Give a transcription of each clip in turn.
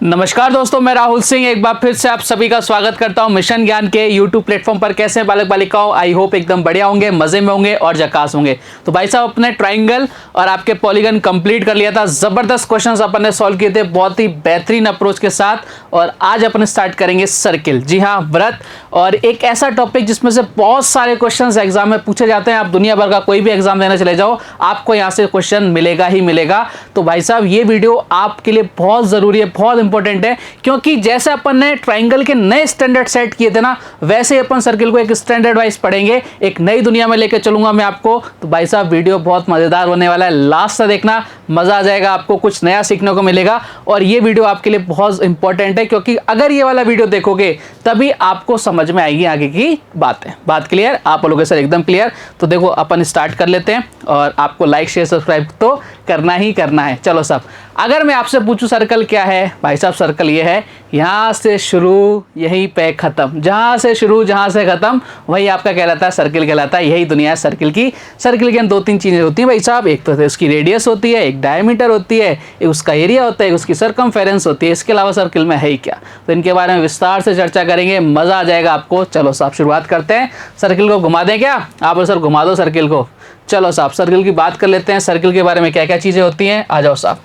नमस्कार दोस्तों, मैं राहुल सिंह एक बार फिर से आप सभी का स्वागत करता हूं मिशन ज्ञान के यूट्यूब प्लेटफॉर्म पर। कैसे हैं बालक बालिकाओं? आई होप एकदम बढ़िया होंगे, मजे में होंगे और झकास होंगे। तो भाई साहब अपने ट्राइंगल और आपके पॉलीगन कंप्लीट कर लिया था। जबरदस्त क्वेश्चंस अपन ने सॉल्व किए थे बहुत ही बेहतरीन अप्रोच के साथ। और आज अपन स्टार्ट करेंगे सर्किल, जी हाँ व्रत, और एक ऐसा टॉपिक जिसमें से बहुत सारे क्वेश्चन एग्जाम में पूछे जाते हैं। आप दुनिया भर का कोई भी एग्जाम देने चले जाओ, आपको यहाँ से क्वेश्चन मिलेगा ही मिलेगा। तो भाई साहब ये वीडियो आपके लिए बहुत जरूरी है, बहुत इंपॉर्टेंट है, क्योंकि जैसे अपन ने ट्राइंगल के नए स्टैंडर्ड सेट किए थे ना, वैसे अपन सर्किल को एक स्टैंडर्ड वाइज पढ़ेंगे, एक नई दुनिया में लेकर चलूंगा मैं आपको। तो भाई साहब वीडियो बहुत मजेदार होने वाला है, लास्ट तक देखना, मजा आ जाएगा, आपको कुछ नया सीखने को मिलेगा। और ये वीडियो आपके लिए बहुत इंपॉर्टेंट है, क्योंकि अगर ये वाला वीडियो देखोगे तभी आपको समझ में आएगी आगे की बातें। बात क्लियर? आप बोलोगे सर एकदम क्लियर। तो देखो अपन स्टार्ट कर लेते हैं, और आपको लाइक शेयर सब्सक्राइब तो करना ही करना है। चलो सब, अगर मैं आपसे पूछूं सर्कल क्या है, भाई साहब सर्कल ये है, यहाँ से शुरू यहीं पे खत्म, जहाँ से शुरू जहाँ से खत्म वही आपका कहलाता है सर्किल कहलाता है। यही दुनिया है सर्किल की। सर्किल के अंदर दो तीन चीज़ें होती हैं भाई साहब, एक तो उसकी रेडियस होती है, एक डायमीटर होती है, एक उसका एरिया होता है, एक उसकी सरकमफेरेंस होती है। इसके अलावा सर्किल में है ही क्या, तो इनके बारे में विस्तार से चर्चा करेंगे, मज़ा आ जाएगा आपको। चलो साहब शुरुआत करते हैं। सर्किल को घुमा दें क्या? आप सर घुमा दो सर्किल को। चलो साहब सर्किल की बात कर लेते हैं, सर्किल के बारे में क्या क्या चीज़ें होती हैं। आ जाओ साहब,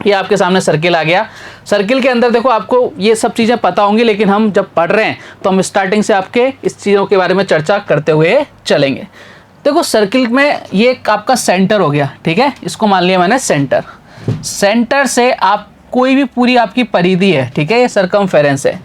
ये आपके सामने सर्किल आ गया। सर्किल के अंदर देखो आपको ये सब चीज़ें पता होंगी, लेकिन हम जब पढ़ रहे हैं तो हम स्टार्टिंग से आपके इस चीज़ों के बारे में चर्चा करते हुए चलेंगे। देखो सर्किल में ये आपका सेंटर हो गया, ठीक है, इसको मान लिया मैंने सेंटर। सेंटर से आप कोई भी पूरी आपकी परिधि है, ठीक है, ये सरकमफेरेंस है।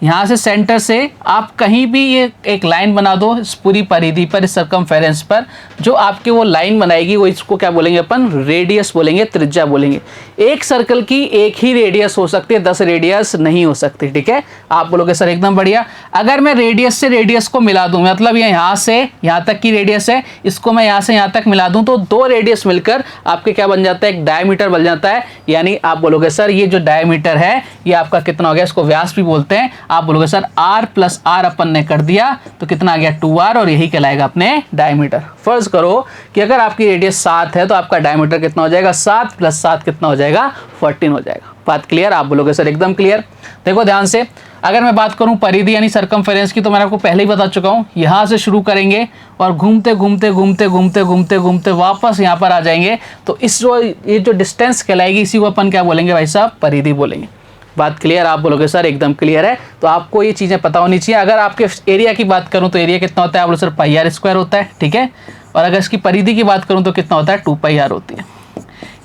यहाँ से सेंटर से आप कहीं भी ये एक लाइन बना दो इस पूरी परिधि पर, इस सरकमफेरेंस पर, जो आपके वो लाइन बनाएगी वो इसको क्या बोलेंगे अपन? रेडियस बोलेंगे, त्रिज्या बोलेंगे। एक सर्कल की एक ही रेडियस हो सकती है, 10 रेडियस नहीं हो सकती, ठीक है। आप बोलोगे सर एकदम बढ़िया। अगर मैं रेडियस से रेडियस को मिला दूं, मतलब ये यहाँ से यहाँ तक की रेडियस है, इसको मैं यहाँ से यहाँ तक मिला दूं, तो दो रेडियस मिलकर आपके क्या बन जाता है? एक डायमीटर बन जाता है। यानी आप बोलोगे सर ये जो डायमीटर है ये आपका कितना हो गया? इसको व्यास भी बोलते हैं। आप बोलोगे सर r प्लस r अपन ने कर दिया तो कितना आ गया? 2r, और यही कहलाएगा अपने डायमीटर। फर्ज करो कि अगर आपकी रेडियस 7 है तो आपका डायमीटर कितना हो जाएगा? 7 प्लस 7 कितना हो जाएगा? 14 हो जाएगा। बात क्लियर? आप बोलोगे सर एकदम क्लियर। देखो ध्यान से, अगर मैं बात करूं परिधि यानी सरकमफेरेंस की, तो मैंने आपको पहले ही बता चुका हूं, यहां से शुरू करेंगे और घूमते घूमते घूमते घूमते घूमते घूमते वापस यहां पर आ जाएंगे। तो इस ये जो डिस्टेंस कहलाएगी, इसी को अपन क्या बोलेंगे भाई साहब? परिधि बोलेंगे। बात क्लियर? आप बोलोगे सर एकदम क्लियर है। तो आपको ये चीज़ें पता होनी चाहिए। अगर आपके एरिया की बात करूं तो एरिया कितना होता है? आप बोलो सर पाई आर स्क्वायर होता है, ठीक है। और अगर इसकी परिधि की बात करूं तो कितना होता है? 2 पाई आर होती है।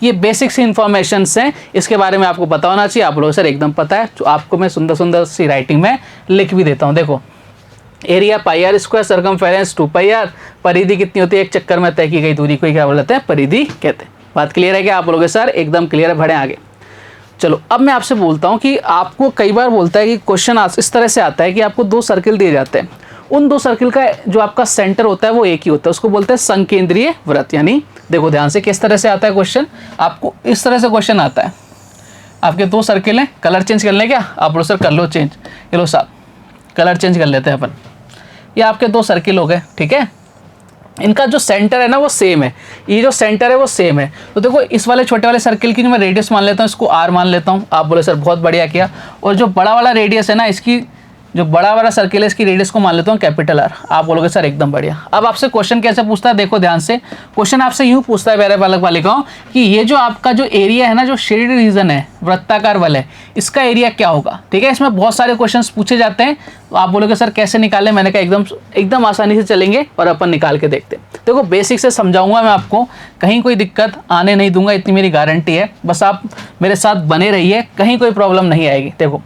ये बेसिक सी इन्फॉर्मेशन हैं, इसके बारे में आपको पता होना चाहिए। आप बोलोगे सर एकदम पता है। तो आपको मैं सुंदर सुंदर सी राइटिंग में लिख भी देता हूँ। देखो area pi r square, circumference 2 pi r, परिधि कितनी होती है? एक चक्कर में तय की गई दूरी को क्या बोलते हैं? परिधि कहते हैं। बात क्लियर है क्या? आप बोलोगे सर एकदम क्लियर है। बढ़े आगे। चलो अब मैं आपसे बोलता हूँ कि आपको कई बार बोलता है कि क्वेश्चन इस तरह से आता है कि आपको दो सर्किल दिए जाते हैं, उन दो सर्किल का जो आपका सेंटर होता है वो एक ही होता है, उसको बोलते हैं संकेंद्रीय वृत्त। यानी देखो ध्यान से किस तरह से आता है क्वेश्चन, आपको इस तरह से क्वेश्चन आता है। आपके दो सर्किल हैं, कलर चेंज कर लें क्या? आप बोलो सर कर लो चेंज। ये लो साहब कलर चेंज कर लेते हैं अपन। ये आपके दो सर्किल हो गए, ठीक है। इनका जो सेंटर है ना वो सेम है, ये जो सेंटर है वो सेम है। तो देखो इस वाले छोटे वाले सर्किल की जो मैं रेडियस मान लेता हूँ, इसको r मान लेता हूँ। आप बोले सर बहुत बढ़िया किया। और जो बड़ा वाला रेडियस है ना, इसकी जो बड़ा वाला सर्किल है इसकी रेडियस को मान लेता हूँ कैपिटल R। आप बोलोगे सर एकदम बढ़िया। अब आपसे क्वेश्चन कैसे पूछता है? देखो ध्यान से, क्वेश्चन आपसे यूँ पूछता है प्यारे बालक बालिकाओं कि ये जो आपका जो एरिया है ना, जो शेडेड रीजन है, वृत्ताकार वलय है, इसका एरिया क्या होगा? ठीक है, इसमें बहुत सारे क्वेश्चंस पूछे जाते हैं। तो आप बोलोगे सर कैसे निकालें? मैंने कहा एकदम आसानी से चलेंगे और अपन निकाल के देखते हैं। देखो बेसिक से समझाऊंगा मैं आपको, कहीं कोई दिक्कत आने नहीं दूंगा, इतनी मेरी गारंटी है। बस आप मेरे साथ बने रहिए, कहीं कोई प्रॉब्लम नहीं आएगी। देखो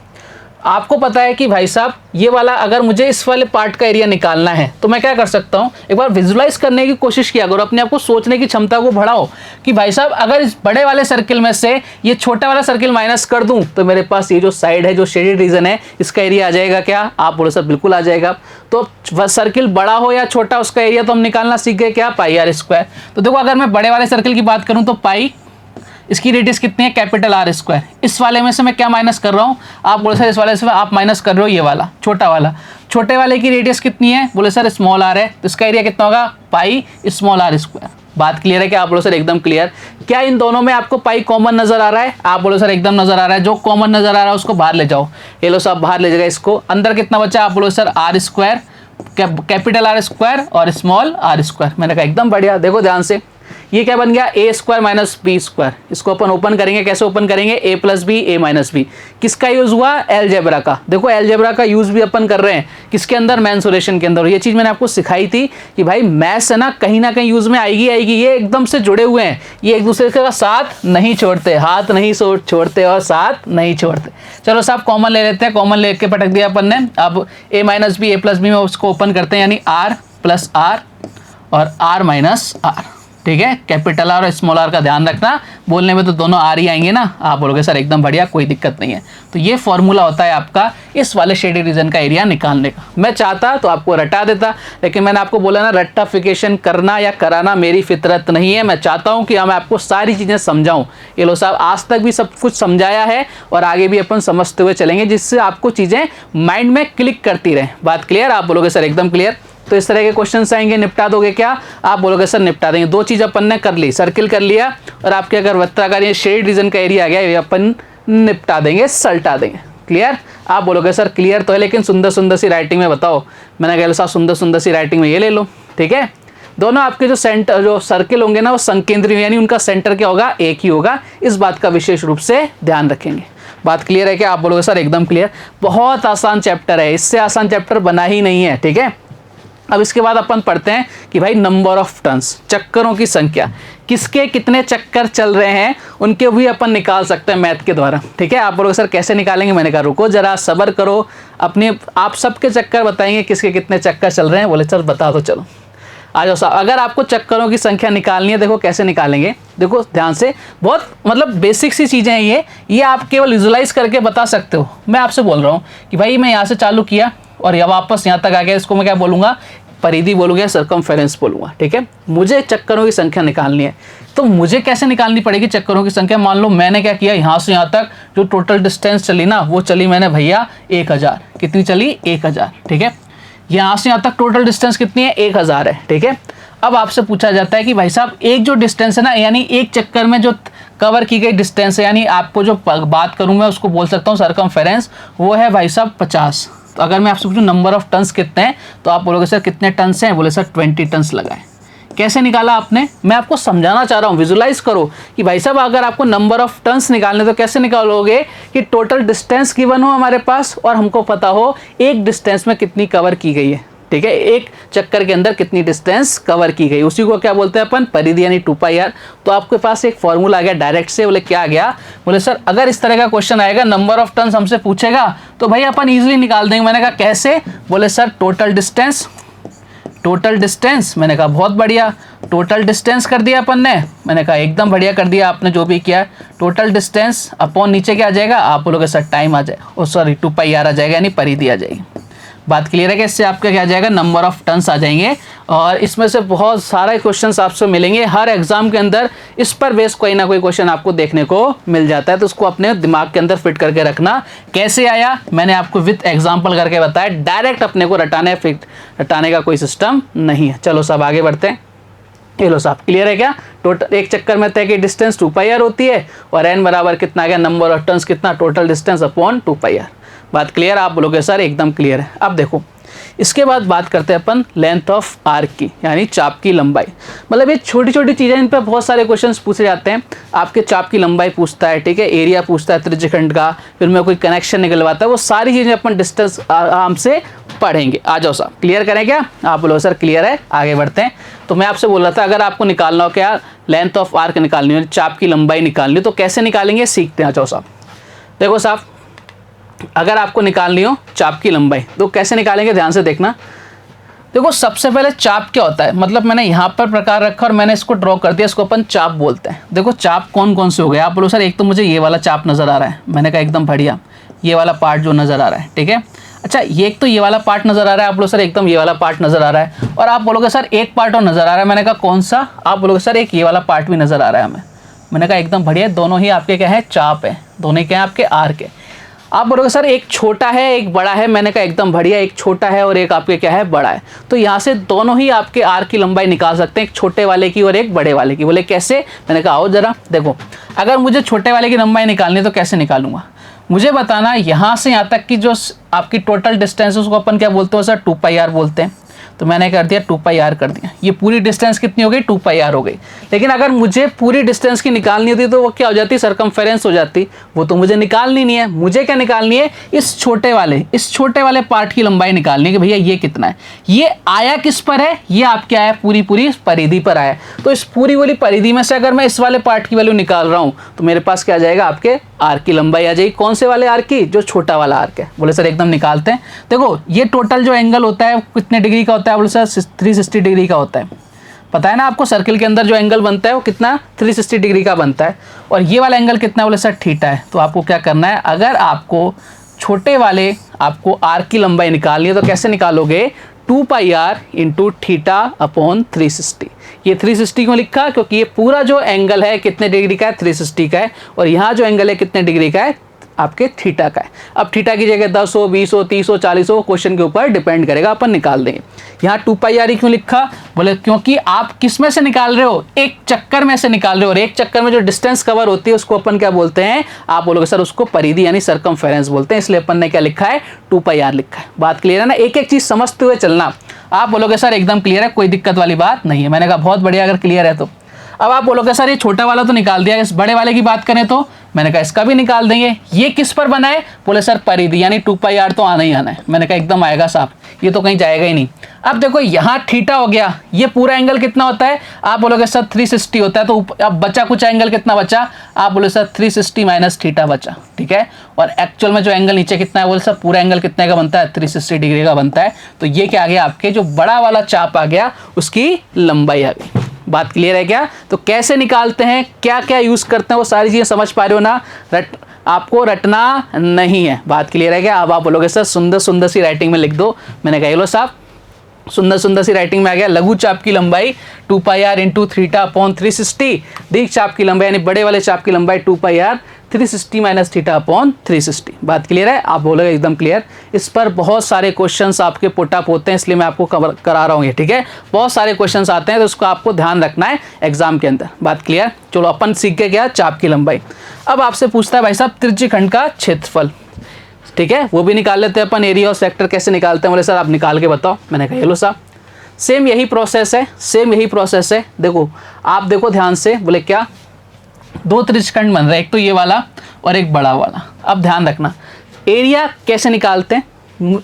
आपको पता है कि भाई साहब ये वाला, अगर मुझे इस वाले पार्ट का एरिया निकालना है तो मैं क्या कर सकता हूँ? एक बार विजुलाइज करने की कोशिश किया करो, अपने आप को सोचने की क्षमता को बढ़ाओ कि भाई साहब अगर इस बड़े वाले सर्किल में से ये छोटा वाला सर्किल माइनस कर दूं तो मेरे पास ये जो साइड है, जो शेडेड रीजन है, इसका एरिया आ जाएगा क्या? आप बोलो सर बिल्कुल आ जाएगा। तो सर्किल बड़ा हो या छोटा, उसका एरिया तो हम निकालना सीख गए क्या? पाई आर स्क्वायर। तो देखो अगर मैं बड़े वाले सर्किल की बात करूँ तो पाई, इसकी रेडियस कितनी है? Capital R square. इस वाले में से मैं क्या माइनस कर रहा हूँ? आप बोले सर इस वाले से आप माइनस कर रहे हो ये वाला छोटा वाला। छोटे वाले की रेडियस कितनी है? बोले सर स्मॉल r है, तो इसका एरिया कितना होगा? Pi small r square. बात क्लियर है क्या? आप बोलो सर एकदम क्लियर। क्या इन दोनों में आपको पाई कॉमन नजर आ रहा है? आप बोलो सर एकदम नजर आ रहा है। जो कॉमन नजर आ रहा है उसको बाहर ले जाओ। ये लो साहब बाहर ले जाएगा इसको। अंदर कितना बचा? आप बोलो sir r square, capital r square और स्मॉल आर स्क्वायर। मैंने कहा एकदम बढ़िया। देखो ध्यान से, ये क्या बन गया? ए स्क्वायर माइनस बी स्क्वायर। इसको अपन ओपन करेंगे, कैसे ओपन करेंगे? ए प्लस बी ए माइनस बी। किसका यूज हुआ? एलजेब्रा का। देखो एलजेब्रा का यूज भी अपन कर रहे हैं किसके अंदर? मेंसुरेशन के अंदर। ये चीज मैंने आपको सिखाई थी कि भाई मैथ्स है ना कहीं यूज में आएगी आएगी। ये एकदम से जुड़े हुए हैं, ये एक दूसरे का साथ नहीं छोड़ते, हाथ नहीं छोड़ते और साथ नहीं छोड़ते। चलो साहब कॉमन ले लेते हैं। कॉमन लेके पटक दिया अपन ने। अब ए माइनस बी ए प्लस बी में उसको ओपन करते हैं, यानी आर प्लस आर और आर माइनस आर। ठीक है, कैपिटल आर और स्मॉल आर का ध्यान रखना, बोलने में तो दोनों आर ही आएंगे ना। आप बोलोगे सर एकदम बढ़िया, कोई दिक्कत नहीं है। तो ये फॉर्मूला होता है आपका इस वाले शेडेड रीजन का एरिया निकालने का। मैं चाहता तो आपको रटा देता, लेकिन मैंने आपको बोला ना रट्टाफिकेशन करना या कराना मेरी फितरत नहीं है। मैं चाहता हूँ कि मैं आपको सारी चीज़ें समझाऊँ। ये लो साहब आज तक भी सब कुछ समझाया है और आगे भी अपन समझते हुए चलेंगे, जिससे आपको चीज़ें माइंड में क्लिक करती रहें। बात क्लियर? आप बोलोगे सर एकदम क्लियर। तो इस तरह के क्वेश्चंस आएंगे, निपटा दोगे क्या? आप बोलोगे सर निपटा देंगे। दो चीज़ अपन ने कर ली, सर्किल कर लिया और आपके अगर वृत्ताकार या शेड रीजन का एरिया आ गया, ये अपन निपटा देंगे, सल्टा देंगे। क्लियर? आप बोलोगे सर क्लियर तो है, लेकिन सुंदर सुंदर सी राइटिंग में बताओ। मैंने कहा साहब सुंदर सुंदर सी राइटिंग में ये ले लो। ठीक है, दोनों आपके जो सेंटर जो सर्किल होंगे ना वो संकेंद्रीय, यानी उनका सेंटर क्या होगा? एक ही होगा। इस बात का विशेष रूप से ध्यान रखेंगे। बात क्लियर है क्या? आप बोलोगे सर एकदम क्लियर। बहुत आसान चैप्टर है, इससे आसान चैप्टर बना ही नहीं है। ठीक है, अब इसके बाद अपन पढ़ते हैं कि भाई नंबर ऑफ टर्न्स, चक्करों की संख्या, किसके कितने चक्कर चल रहे हैं उनके भी अपन निकाल सकते हैं मैथ के द्वारा। ठीक है, आप बोलोगे सर कैसे निकालेंगे? मैंने कहा रुको जरा सब्र करो, अपने आप सबके चक्कर बताएंगे किसके कितने चक्कर चल रहे हैं। बोले सर बता दो, चलो आ जाओ साहब। अगर आपको चक्करों की संख्या निकालनी है, देखो कैसे निकालेंगे। देखो ध्यान से, बहुत मतलब बेसिक सी चीज़ें हैं ये आप केवल विजुलाइज करके बता सकते हो। मैं आपसे बोल रहा हूँ कि भाई मैं यहाँ से चालू किया और यह वापस यहाँ तक आ गया, इसको मैं क्या बोलूँगा? परिधि बोलूँगा, सर्कमफेरेंस बोलूँगा। ठीक है, मुझे चक्करों की संख्या निकालनी है, तो मुझे कैसे निकालनी पड़ेगी चक्करों की संख्या? मान लो मैंने क्या किया, यहाँ से यहाँ तक जो टोटल डिस्टेंस चली ना वो चली मैंने भैया 1000। कितनी चली? 1000। ठीक है, यहाँ से यहाँ तक टोटल डिस्टेंस कितनी है? 1000 है। ठीक है, अब आपसे पूछा जाता है कि भाई साहब एक जो डिस्टेंस है ना, यानी एक चक्कर में जो कवर की गई डिस्टेंस है, यानी आपको जो बात करूँ मैं उसको बोल सकता हूँ सर्कमफेरेंस, वो है भाई साहब 50। तो अगर मैं आपसे पूछूं नंबर ऑफ टन्स कितने हैं, तो आप बोलोगे सर कितने टन्स हैं? बोले सर 20 टन्स लगाए। कैसे निकाला आपने? मैं आपको समझाना चाह रहा हूँ, विजुलाइज करो कि भाई साहब अगर आपको नंबर ऑफ टन्स निकालने तो कैसे निकालोगे कि टोटल डिस्टेंस गिवन हो हमारे पास और हमको पता हो एक डिस्टेंस में कितनी कवर की गई है। ठीक है, एक चक्कर के अंदर कितनी डिस्टेंस कवर की गई, उसी को क्या बोलते हैं अपन? परिधि, यानी 2πr। तो आपके पास एक फॉर्मूला आ गया डायरेक्ट से। बोले क्या आ गया? बोले सर अगर इस तरह का क्वेश्चन आएगा, नंबर ऑफ टर्न्स हमसे पूछेगा, तो भाई अपन इजीली निकाल देंगे। मैंने कहा कैसे? बोले sir total distance, total distance. मैंने कहा बहुत बढ़िया, टोटल डिस्टेंस कर दिया अपन ने। मैंने कहा एकदम बढ़िया कर दिया आपने जो भी किया। टोटल डिस्टेंस अपॉन नीचे क्या आ जाएगा? आप बोलोगे सर टाइम आ जाए, ओ सॉरी 2πr आ जाएगा, यानी परिधि आ जाएगी। बात क्लियर है कि इससे आपका क्या आ जाएगा? नंबर ऑफ टर्न्स आ जाएंगे। और इसमें से बहुत सारे क्वेश्चंस आपसे मिलेंगे हर एग्जाम के अंदर, इस पर बेस कोई ना कोई क्वेश्चन आपको देखने को मिल जाता है। तो उसको अपने दिमाग के अंदर फिट करके रखना। कैसे आया मैंने आपको विथ एग्जाम्पल करके बताया, डायरेक्ट अपने को रटाने का कोई सिस्टम नहीं है। चलो सब आगे बढ़ते हैं। ये लो साहब क्लियर है क्या? टोटल एक चक्कर में तय की डिस्टेंस 2πr होती है और n बराबर कितना आ गया? नंबर ऑफ टर्न्स कितना? Total distance upon 2πr। बात क्लियर? आप बोलोगे सर एकदम क्लियर है। अब देखो इसके बाद बात करते हैं अपन लेंथ ऑफ आर्क की, यानी चाप की लंबाई। मतलब ये छोटी छोटी चीज़ें, इन पर बहुत सारे क्वेश्चंस पूछे जाते हैं। आपके चाप की लंबाई पूछता है, ठीक है, एरिया पूछता है त्रिज्यखंड का, फिर मैं कोई कनेक्शन निकलवाता है, वो सारी चीज़ें अपन डिस्टेंस आराम से पढ़ेंगे। आ जाओ साहब क्लियर करें क्या? आप बोलो सर क्लियर है, आगे बढ़ते हैं। तो मैं आपसे बोल रहा था अगर आपको निकालना हो क्या लेंथ ऑफ आर्क निकालनी हो, चाप की लंबाई निकालनी हो, तो कैसे निकालेंगे सीखते हैं। आ जाओ साहब, देखो साहब अगर आपको निकालनी हो चाप की लंबाई तो कैसे निकालेंगे, ध्यान से देखना। देखो सबसे पहले चाप क्या होता है, मतलब मैंने यहाँ पर प्रकार रखा और मैंने इसको ड्रॉ कर दिया, इसको अपन चाप बोलते हैं। देखो चाप कौन कौन से हो गए? आप बोलो सर एक तो मुझे ये वाला चाप नज़र आ रहा है। मैंने कहा एकदम बढ़िया, ये वाला पार्ट जो नज़र आ रहा है, ठीक है। अच्छा ये एक तो ये वाला पार्ट नज़र आ रहा है, आप बोलो सर एकदम ये वाला पार्ट नज़र आ रहा है। और आप बोलोगे सर एक पार्ट और नज़र आ रहा है। मैंने कहा कौन सा? आप बोलोगे सर एक ये वाला पार्ट भी नज़र आ रहा है हमें। मैंने कहा एकदम बढ़िया, दोनों ही आपके क्या है? चाप है, दोनों क्या है? आपके आर्क है। आप बोलोगे सर एक छोटा है एक बड़ा है, मैंने कहा एकदम बढ़िया, एक छोटा है और एक आपके क्या है बड़ा है। तो यहाँ से दोनों ही आपके आर्क की लंबाई निकाल सकते हैं, एक छोटे वाले की और एक बड़े वाले की। बोले कैसे? मैंने कहा आओ जरा देखो, अगर मुझे छोटे वाले की लंबाई निकालनी है तो कैसे निकालूंगा, मुझे बताना यहाँ से यहाँ तक की जो आपकी टोटल डिस्टेंस है उसको अपन क्या बोलते हो सर, 2πr बोलते हैं। तो मैंने कर दिया 2πr कर दिया, ये पूरी डिस्टेंस कितनी हो गई, 2πr हो गई। लेकिन अगर मुझे पूरी डिस्टेंस की निकालनी होती तो वो क्या हो जाती, सरकमफेरेंस हो जाती, वो तो मुझे निकालनी नहीं है। मुझे क्या निकालनी है, इस छोटे वाले पार्ट की लंबाई निकालनी है कि भैया ये कितना है, ये आया किस पर है, ये आपके आया पूरी परिधि पर आया। तो इस पूरी वाली परिधि में से अगर मैं इस वाले पार्ट की वैल्यू निकाल रहा हूँ तो मेरे पास क्या आ जाएगा, आपके आर्क की लंबाई आ जाएगी। कौन से वाले आर्क की, जो छोटा वाला आर्क है। बोले सर एकदम निकालते हैं। देखो ये टोटल जो एंगल होता है कितने डिग्री का होता है, बोले सर 360 डिग्री का होता है। पता है ना आपको, सर्किल के अंदर जो एंगल बनता है वो कितना 360 डिग्री का बनता है। और ये वाला एंगल कितना, बोले सर थीटा है। तो आपको क्या करना है, अगर आपको छोटे वाले आपको आर्क की लंबाई निकालनी है तो कैसे निकालोगे, 2πr इंटू थीटा अपॉन 360। ये 360 क्यों लिखा, क्योंकि ये पूरा जो एंगल है कितने डिग्री का है, 360 का है। और यहाँ जो एंगल है कितने डिग्री का है, आपके थीटा का है। अब थीटा की जगह 10 हो, 20 हो, 30 हो, 40 हो, क्वेश्चन के ऊपर डिपेंड करेगा, अपन निकाल देंगे। यहाँ 2πr क्यों लिखा, बोले क्योंकि आप किस में से निकाल रहे हो, एक चक्कर में से निकाल रहे हो। और एक चक्कर में जो डिस्टेंस कवर होती है उसको अपन क्या बोलते हैं, आप बोलोगे सर उसको परिधि यानी सरकमफेरेंस बोलते हैं। इसलिए अपन ने क्या लिखा है, 2πr लिखा है। बात क्लियर है ना, एक एक चीज समझते हुए चलना। आप बोलोगे सर एकदम क्लियर है, कोई दिक्कत वाली बात नहीं है। मैंने कहा बहुत बढ़िया, अगर क्लियर है तो। अब आप बोलोगे सर ये छोटा वाला तो निकाल दिया, इस बड़े वाले की बात करें तो मैंने कहा इसका भी निकाल देंगे। ये किस पर बना है, बोले सर परिधि यानी 2πr तो आना ही आना है। मैंने कहा एकदम आएगा साहब, ये तो कहीं जाएगा ही नहीं। अब देखो यहाँ थीटा हो गया, ये पूरा एंगल कितना होता है, आप बोलोगे सर 360 होता है। तो अब बचा कुछ एंगल कितना बचा, आप बोले सर 360 माइनस थीटा बचा, ठीक है। और एक्चुअल में जो एंगल नीचे कितना है, बोले सर पूरा एंगल कितने का बनता है, 360 डिग्री का बनता है। तो ये क्या आ गया, आपके जो बड़ा वाला चाप आ गया उसकी लंबाई आ गई। बात क्लियर है क्या? तो कैसे निकालते हैं, क्या क्या यूज करते हैं, वो सारी चीजें समझ पा रहे हो ना। आपको रटना नहीं है। बात क्लियर है क्या? अब आप बोलोगे सर सुंदर सुंदर सी राइटिंग में लिख दो। मैंने कहा लो साहब, सुंदर सुंदर सी राइटिंग में आ गया, लघु चाप की लंबाई 2πr इंटू थीटा अपॉन 360, दीर्घ चाप की लंबाई यानी बड़े वाले चाप की लंबाई 2πr 360 माइनस थीटा अपॉन 360। बात क्लियर है? आप बोलोगे एकदम क्लियर। इस पर बहुत सारे क्वेश्चंस आपके पुटअप होते हैं, इसलिए मैं आपको कवर करा रहा हूँ ये, ठीक है। बहुत सारे क्वेश्चंस आते हैं तो उसको आपको ध्यान रखना है एग्जाम के अंदर। बात क्लियर? चलो अपन सीख के क्या, चाप की लंबाई। अब आपसे पूछता है भाई साहब त्रिज्यखंड का क्षेत्रफल, ठीक है, वो भी निकाल लेते हैं अपन। एरिया और सेक्टर कैसे निकालते हैं, बोले सर आप निकाल के बताओ। मैंने कहा लो साहब, सेम यही प्रोसेस है, सेम यही प्रोसेस है। देखो आप देखो ध्यान से, बोले क्या, दो त्रिज्यखंड बन रहे हैं, एक तो ये वाला और एक बड़ा वाला। अब ध्यान रखना, एरिया कैसे निकालते हैं।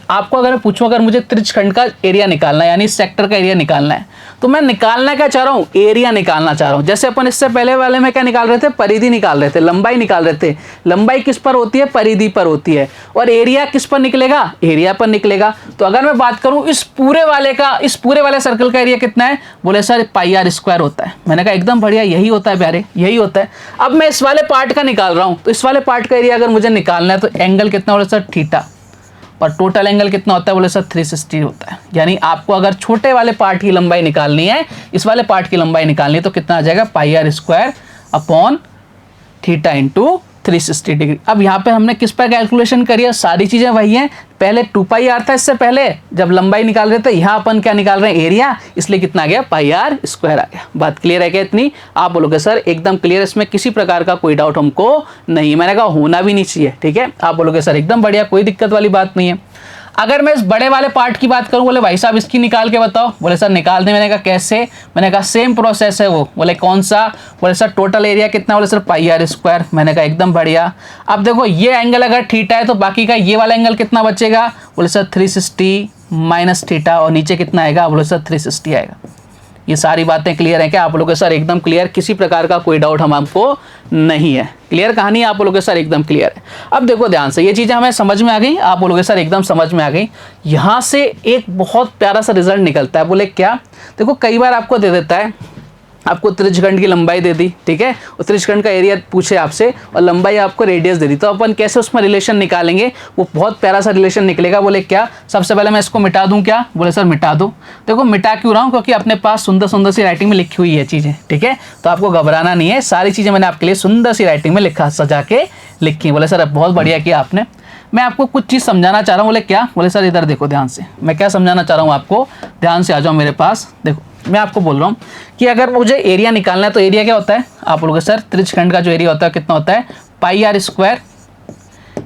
आपको अगर मैं पूछूं, अगर मुझे त्रिज्यखंड का एरिया निकालना है यानी सेक्टर का एरिया निकालना है, तो मैं निकालना क्या चाह रहा हूँ, एरिया निकालना चाह रहा हूँ। जैसे अपन इससे पहले वाले में क्या निकाल रहे थे, परिधि निकाल रहे थे, लंबाई निकाल रहे थे। लंबाई किस पर होती है, परिधि पर होती है। और एरिया किस पर निकलेगा, एरिया पर निकलेगा। तो अगर मैं बात करूं इस पूरे वाले सर्कल का एरिया कितना है, बोले सर πr² होता है। मैंने कहा एकदम बढ़िया, यही होता है प्यारे, यही होता है। अब मैं इस वाले पार्ट का निकाल रहा हूं, तो इस वाले पार्ट का एरिया अगर मुझे निकालना है तो एंगल कितना, बोले सर थीटा। और टोटल एंगल कितना होता है, बोले सर 360 होता है। यानी आपको अगर छोटे वाले पार्ट की लंबाई निकालनी है, इस वाले पार्ट की लंबाई निकालनी है, तो कितना आ जाएगा, πr² upon theta into 360 degree. अब यहाँ पे हमने किस पर कैलकुलेशन करी है, सारी चीजें वही हैं। पहले 2πr था, इससे पहले जब लंबाई निकाल रहे थे, यहाँ अपन क्या निकाल रहे हैं, एरिया, इसलिए कितना आ गया, πr² आ गया। बात क्लियर है क्या इतनी? आप बोलोगे सर एकदम क्लियर, इसमें किसी प्रकार का कोई डाउट हमको नहीं। मैंने कहा होना भी नहीं चाहिए, ठीक है। आप बोलोगे सर एकदम बढ़िया, कोई दिक्कत वाली बात नहीं है। अगर मैं इस बड़े वाले पार्ट की बात करूं, बोले भाई साहब इसकी निकाल के बताओ। बोले सर निकाल दे। मैंने कहा कैसे? मैंने कहा सेम प्रोसेस है वो। बोले कौन सा? बोले सर टोटल एरिया कितना, बोले सर πr²। मैंने कहा एकदम बढ़िया। अब देखो ये एंगल अगर थीटा है तो बाकी का ये वाला एंगल कितना बचेगा, बोले सर 360 माइनस थीटा, और नीचे कितना आएगा, बोले सर 360 आएगा। ये सारी बातें क्लियर है क्या? आप बोलोगे सर एकदम क्लियर, किसी प्रकार का कोई डाउट हम आपको नहीं है। क्लियर कहानी? आप बोलोगे सर एकदम क्लियर है। अब देखो ध्यान से, ये चीज़ें हमें समझ में आ गई। आप बोलोगे सर एकदम समझ में आ गई। यहाँ से एक बहुत प्यारा सा रिजल्ट निकलता है। बोले क्या? देखो कई बार आपको दे देता है, आपको त्रिज्यखंड की लंबाई दे दी, ठीक है, और त्रिज्यखंड का एरिया पूछे आपसे और लंबाई आपको रेडियस दे दी, तो अपन कैसे उसमें रिलेशन निकालेंगे, वो बहुत प्यारा सा रिलेशन निकलेगा। बोले क्या? सबसे पहले मैं इसको मिटा दूं क्या? बोले सर मिटा दो। देखो मिटा क्यों रहा हूँ, क्योंकि अपने पास सुंदर सुंदर सी राइटिंग में लिखी हुई है चीज़ें, ठीक है, तो आपको घबराना नहीं है। सारी चीज़ें मैंने आपके लिए सुंदर सी राइटिंग में लिखा, सजा के लिखी। बोले सर बहुत बढ़िया किया आपने। मैं आपको कुछ चीज़ समझाना चाह रहा हूँ। बोले क्या? बोले सर इधर देखो ध्यान से, मैं क्या समझाना चाह रहा हूँ आपको, ध्यान से आ जाओ मेरे पास। देखो मैं आपको बोल रहा हूँ कि अगर मुझे एरिया निकालना है तो एरिया क्या होता है? आप बोलोगे सर त्रिज्यखंड का जो एरिया होता है कितना होता है? Pi r square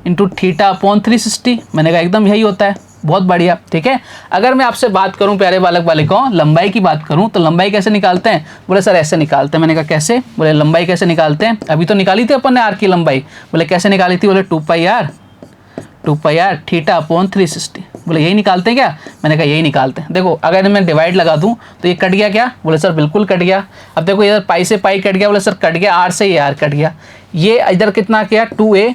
into theta upon 360। मैंने कहा एकदम यही होता है, बहुत बढ़िया, ठीक है। अगर मैं आपसे बात करूं प्यारे बालक बालिकाओं, लंबाई की बात करूं तो लंबाई कैसे निकालते हैं? बोले सर ऐसे निकालते हैं। मैंने कहा कैसे? बोले लंबाई कैसे निकालते हैं? अभी तो निकाली थी अपन ने आर की लंबाई। बोले कैसे निकाली थी? बोले 2 पाई आर थीटा अपॉन 360। बोले यही निकालते हैं क्या? मैंने कहा यही निकालते हैं। देखो अगर मैं डिवाइड लगा दूं तो ये कट गया क्या? बोले सर बिल्कुल कट गया। अब देखो इधर पाई से पाई कट गया, बोले सर कट गया, आर से ये आर कट गया। ये इधर कितना गया? 2a,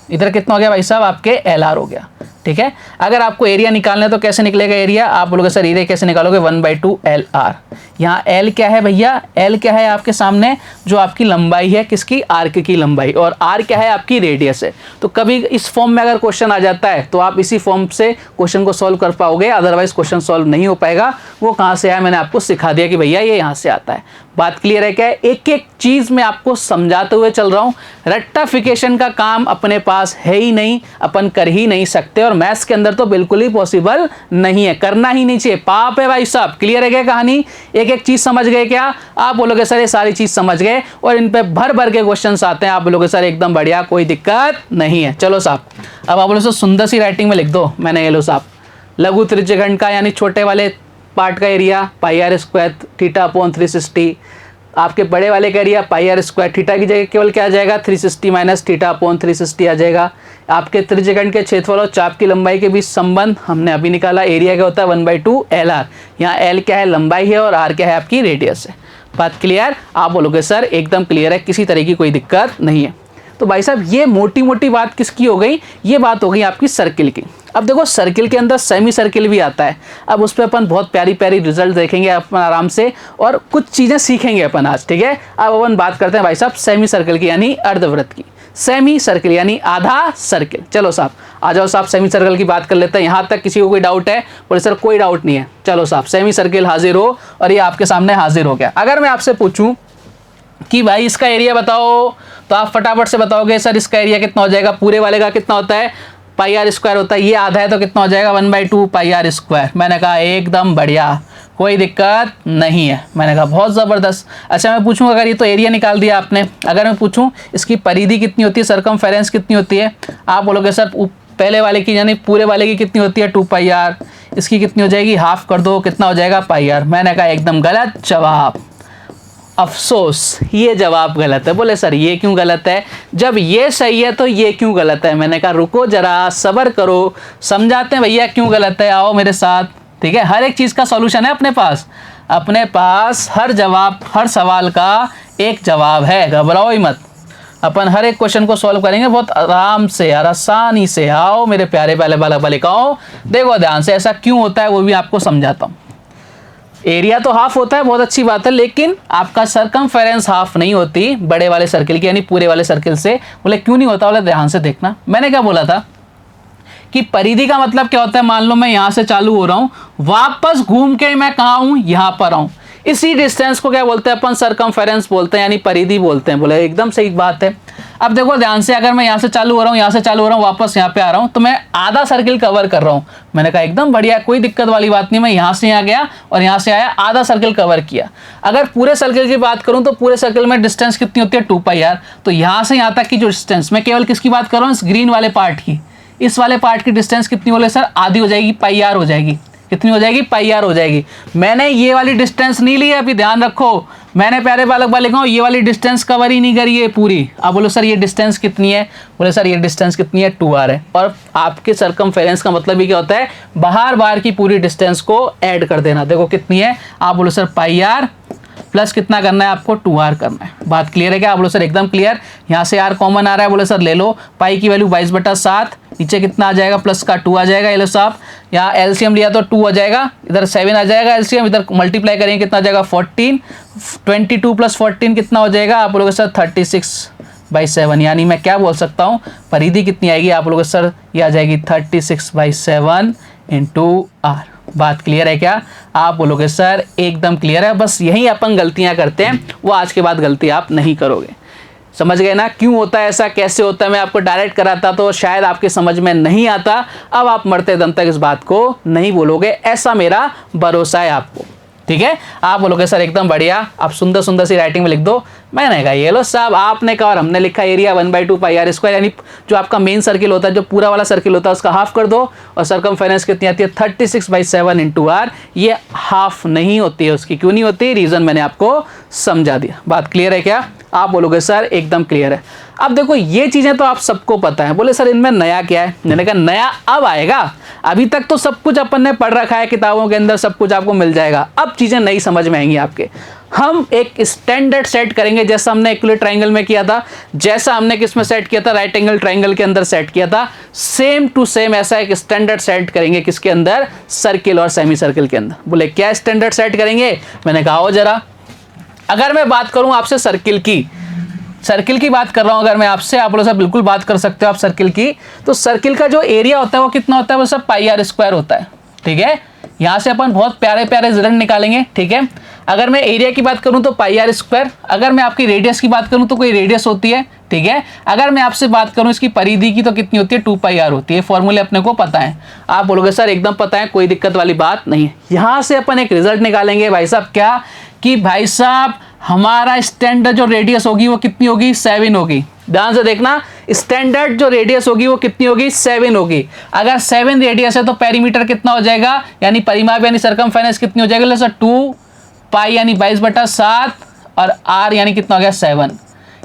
इधर कितना हो गया भाई साहब? आपके LR हो गया, ठीक है। अगर आपको एरिया निकालना है तो कैसे निकलेगा एरिया? आप बोलोगे सर एरिया कैसे निकालोगे? 1/2 LR। यहाँ L क्या है भैया? L क्या है आपके सामने? जो आपकी लंबाई है, किसकी? आर्क की लंबाई। और R क्या है? आपकी रेडियस है। तो कभी इस फॉर्म में अगर क्वेश्चन आ जाता है तो आप इसी फॉर्म से क्वेश्चन को सॉल्व कर पाओगे, अदरवाइज क्वेश्चन सॉल्व नहीं हो पाएगा। वो कहाँ से आया? मैंने आपको सिखा दिया कि भैया ये यहाँ से आता है। बात क्लियर है क्या? एक एक चीज मैं आपको समझाते हुए चल रहा हूँ। रेक्टिफिकेशन का काम अपने पास है ही नहीं, अपन कर ही नहीं सकते, और मैथ्स के अंदर तो बिल्कुल ही पॉसिबल नहीं है, करना ही नहीं चाहिए, पाप है भाई साहब। क्लियर है क्या कहानी? एक एक चीज समझ गए क्या? आप बोलोगे सर ये सारी चीज समझ गए, और इन पे भर भर के क्वेश्चंस आते हैं। आप बोलोगे सर एकदम बढ़िया, कोई दिक्कत नहीं है। चलो साहब, अब आप बोलो सर सुंदर सी राइटिंग में लिख दो। मैंने ये लो साहब, लघु त्रिज्यखंड का यानी छोटे वाले पार्ट का area pi r square theta upon 360। आपके बड़े वाले का area pi r square theta की जगह केवल क्या आ जाएगा? 360 माइनस थीटा अपॉन 360 आ जाएगा। आपके त्रिज्यखंड के क्षेत्रफल और चाप की लंबाई के बीच संबंध हमने अभी निकाला। एरिया क्या होता है? 1/2 LR। यहाँ L क्या है? लंबाई है, और R क्या है? आपकी रेडियस है। बात क्लियर? आप बोलोगे सर एकदम क्लियर है, किसी तरह की कोई दिक्कत नहीं है। तो भाई साहब ये मोटी मोटी बात किसकी हो गई? ये बात हो गई आपकी सर्किल की। अब देखो सर्किल के अंदर सेमी सर्किल भी आता है। अब उस पर अपन बहुत प्यारी प्यारी रिजल्ट देखेंगे अपन आराम से, और कुछ चीज़ें सीखेंगे अपन आज, ठीक है। अब अपन बात करते हैं भाई साहब सेमी सर्किल की, यानी अर्धवृत्त की। सेमी सर्किल यानी आधा सर्किल। चलो साहब आ जाओ साहब, सेमी सर्किल की बात कर लेते हैं। यहाँ तक किसी को कोई डाउट है? बोले सर कोई डाउट नहीं है। चलो साहब सेमी सर्किल हाजिर हो, और ये आपके सामने हाजिर हो गया। अगर मैं आपसे पूछूं कि भाई इसका एरिया बताओ, तो आप फटाफट से बताओगे सर इसका एरिया कितना हो जाएगा? पूरे वाले का कितना होता है? पाई आर स्क्वायर होता है। ये आधा है तो कितना हो जाएगा? 1/2 पाई आर स्क्वायर। मैंने कहा एकदम बढ़िया, कोई दिक्कत नहीं है। मैंने कहा बहुत ज़बरदस्त। अच्छा मैं पूछूं, अगर ये तो एरिया निकाल दिया आपने, अगर मैं पूछूं इसकी परिधि कितनी होती है, सरकमफेरेंस कितनी होती है? आप बोलोगे सर पहले वाले की यानी पूरे वाले की कितनी होती है? 2 पाई आर। इसकी कितनी हो जाएगी? हाफ कर दो, कितना हो जाएगा? पाई आर। मैंने कहा एकदम गलत जवाब, अफसोस ये जवाब गलत है। बोले सर ये क्यों गलत है? जब ये सही है तो ये क्यों गलत है? मैंने कहा रुको जरा, सब्र करो, समझाते हैं भैया क्यों गलत है। आओ मेरे साथ, ठीक है। हर एक चीज़ का सॉल्यूशन है अपने पास हर जवाब, हर सवाल का एक जवाब है, घबराओ ही मत। अपन हर एक क्वेश्चन को सॉल्व करेंगे बहुत आराम से और आसानी से। आओ मेरे प्यारे प्यारे बालक बालिकाओं, देखो ध्यान से ऐसा क्यों होता है वो भी आपको समझाता हूँ। एरिया तो हाफ होता है, बहुत अच्छी बात है, लेकिन आपका सरकमफेरेंस हाफ नहीं होती बड़े वाले सर्किल की, यानी पूरे वाले सर्किल से। बोले क्यों नहीं होता? बोले ध्यान से देखना, मैंने क्या बोला था कि परिधि का मतलब क्या होता है? मान लो मैं यहाँ से चालू हो रहा हूँ, वापस घूम के मैं कहाँ हूँ? यहाँ पर आऊँ। इसी डिस्टेंस को क्या बोलते हैं अपन? सरकमफेरेंस बोलते हैं, यानी परिधि बोलते हैं। बोले एकदम सही बात है। अब देखो ध्यान से, अगर मैं यहाँ से चालू हो रहा हूँ, यहाँ से चालू हो रहा हूँ, वापस यहाँ पे आ रहा हूँ, तो मैं आधा सर्किल कवर कर रहा हूँ। मैंने कहा एकदम बढ़िया, कोई दिक्कत वाली बात नहीं। मैं यहाँ से यहाँ गया और यहाँ से आया, आधा सर्किल कवर किया। अगर पूरे सर्किल की बात करूँ तो पूरे सर्किल में डिस्टेंस कितनी होती है? 2 पाई आर। तो यहाँ से यहाँ तक की जो डिस्टेंस, मैं केवल किसकी बात कर रहा हूँ? इस ग्रीन वाले पार्ट की। इस वाले पार्ट की डिस्टेंस कितनी? बोले सर आधी हो जाएगी, पाई आर हो जाएगी। कितनी हो जाएगी? पाई आर हो जाएगी। मैंने ये वाली डिस्टेंस नहीं ली है, अभी ध्यान रखो। मैंने प्यारे बालक बालिकाओं ये वाली डिस्टेंस कवर ही नहीं करी है पूरी। अब बोलो सर ये डिस्टेंस कितनी है? बोले सर ये डिस्टेंस कितनी है? 2r है। और आपके सरकमफेरेंस का मतलब ही क्या होता है? बाहर की पूरी डिस्टेंस को ऐड कर देना। देखो कितनी है? आप बोलो सर पाई आर प्लस कितना करना है आपको? 2r करना है। बात क्लियर है क्या? आप बोलो सर एकदम क्लियर। यहाँ से r कॉमन आ रहा है, बोले सर ले लो। पाई की वैल्यू 22/7, नीचे कितना आ जाएगा? प्लस का 2 आ जाएगा। ये लो साहब, यहाँ एलसीएम लिया तो 2 आ जाएगा, इधर 7 आ जाएगा एलसीएम, इधर मल्टीप्लाई करेंगे कितना आ जाएगा? 14। 22 + 14 कितना हो जाएगा? आप बोलोगे सर 36/7। यानी मैं क्या बोल सकता हूँ? परिधि कितनी आएगी? आप बोलोगे सर ये आ जाएगी 36/7 × r। बात क्लियर है क्या? आप बोलोगे सर एकदम क्लियर है। बस यही अपन गलतियां करते हैं, वो आज के बाद गलती आप नहीं करोगे। समझ गए ना क्यों होता है ऐसा, कैसे होता है? मैं आपको डायरेक्ट कराता तो शायद आपके समझ में नहीं आता। अब आप मरते दम तक इस बात को नहीं बोलोगे, ऐसा मेरा भरोसा है आपको। ठीक है, आप बोलोगे सर एकदम बढ़िया, आप सुंदर सुंदर सी राइटिंग में लिख दो। मैंने कहा ये लो साहब, आपने कहा और हमने लिखा एरिया 1/2 पाई आर स्क्वायर, यानी जो आपका मेन सर्किल होता है, जो पूरा वाला सर्किल होता है उसका हाफ कर दो, और सरकमफेरेंस कितनी आती है 36/7 इंटू आर। ये हाफ नहीं होती है उसकी, क्यों नहीं होती? रीजन मैंने आपको समझा दिया। बात क्लियर है क्या? आप बोलोगे सर एकदम क्लियर है। अब देखो ये चीजें तो आप सबको पता है। बोले सर इनमें नया क्या है? मैंने कहा नया अब आएगा, अभी तक तो सब कुछ अपन ने पढ़ रखा है किताबों के अंदर, सब कुछ आपको मिल जाएगा। अब चीजें नई समझ में आएंगी आपके। हम एक स्टैंडर्ड सेट करेंगे, जैसा हमने इक्विलेटरल ट्रायंगल में किया था, जैसा हमने किस में सेट किया था, राइट एंगल ट्रायंगल के अंदर सेट किया था, सेम टू सेम ऐसा एक स्टैंडर्ड सेट करेंगे। किसके अंदर? सर्किल और सेमी सर्किल के अंदर। बोले क्या स्टैंडर्ड सेट करेंगे? मैंने कहा आओ जरा। अगर मैं बात करूं आपसे सर्किल की बात कर रहा हूं अगर मैं आपसे, आप लोग सब बिल्कुल बात कर सकते हो आप सर्किल की। तो सर्किल का जो एरिया होता है वो कितना होता है? वो सब पाई आर स्क्वायर होता है। ठीक है, यहां से अपन बहुत प्यारे प्यारे रिजल्ट निकालेंगे। ठीक है, अगर मैं एरिया की बात करूं तो पाई आर स्क्वायर, अगर मैं आपकी रेडियस की बात करूं तो कोई रेडियस होती है। ठीक है, अगर मैं आपसे बात करूं इसकी परिधि की तो कितनी होती है? 2 पाई आर होती है। फॉर्मूले अपने को पता है। आप बोलोगे सर एकदम पता है, कोई दिक्कत वाली बात नहीं है। यहां से अपन एक रिजल्ट निकालेंगे भाई साहब, क्या कि भाई साहब हमारा स्टैंडर्ड जो रेडियस होगी वो कितनी होगी? 7 होगी। ध्यान से देखना, स्टैंडर्ड जो रेडियस होगी वो कितनी होगी? 7 होगी। अगर 7 रेडियस है तो पेरीमीटर कितना हो जाएगा, यानी परिमाप यानी सरकमफेरेंस कितनी हो जाएगी? सर 2 पाई यानी 22/7 और आर यानी कितना हो गया? 7।